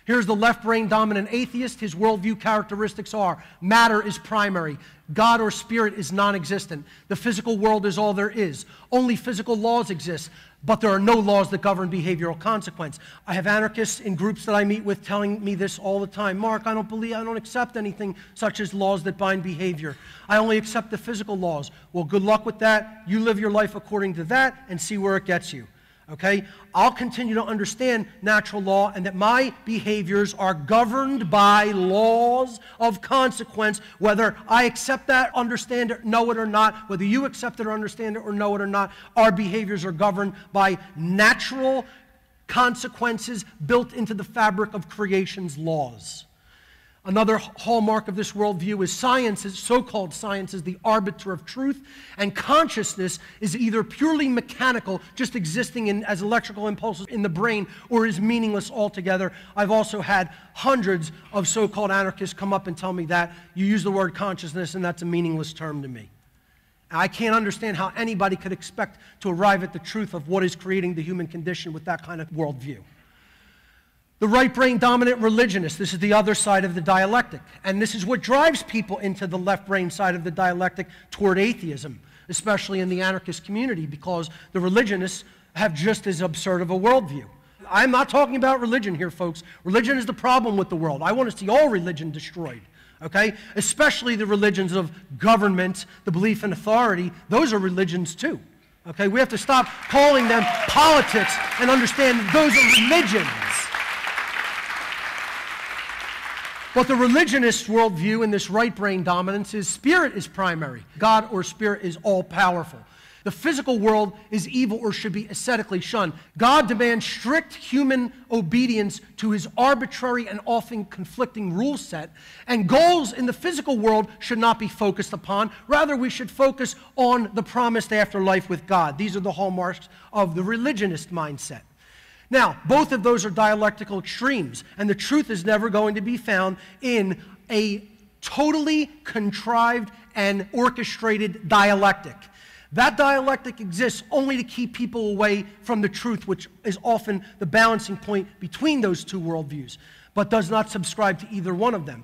Here's the left-brain dominant atheist. His worldview characteristics are: matter is primary. God or spirit is non-existent. The physical world is all there is. Only physical laws exist, but there are no laws that govern behavioral consequence. I have anarchists in groups that I meet with telling me this all the time. Mark, I don't accept anything such as laws that bind behavior. I only accept the physical laws. Well, good luck with that. You live your life according to that and see where it gets you. Okay? I'll continue to understand natural law and that my behaviors are governed by laws of consequence, whether I accept that, understand it, know it or not, whether you accept it or understand it or know it or not. Our behaviors are governed by natural consequences built into the fabric of creation's laws. Another hallmark of this worldview is science, so-called science, is the arbiter of truth, and consciousness is either purely mechanical, just existing as electrical impulses in the brain, or is meaningless altogether. I've also had hundreds of so-called anarchists come up and tell me that. You use the word consciousness, and that's a meaningless term to me. I can't understand how anybody could expect to arrive at the truth of what is creating the human condition with that kind of worldview. The right-brain dominant religionist, this is the other side of the dialectic. And this is what drives people into the left-brain side of the dialectic toward atheism, especially in the anarchist community, because the religionists have just as absurd of a worldview. I'm not talking about religion here, folks. Religion is the problem with the world. I want to see all religion destroyed, okay? Especially the religions of government, the belief in authority. Those are religions too, okay? We have to stop calling them politics and understand those are religions. But the religionist worldview in this right-brain dominance is spirit is primary. God or spirit is all-powerful. The physical world is evil or should be ascetically shunned. God demands strict human obedience to his arbitrary and often conflicting rule set, and goals in the physical world should not be focused upon. Rather, we should focus on the promised afterlife with God. These are the hallmarks of the religionist mindset. Now, both of those are dialectical extremes, and the truth is never going to be found in a totally contrived and orchestrated dialectic. That dialectic exists only to keep people away from the truth, which is often the balancing point between those two worldviews, but does not subscribe to either one of them.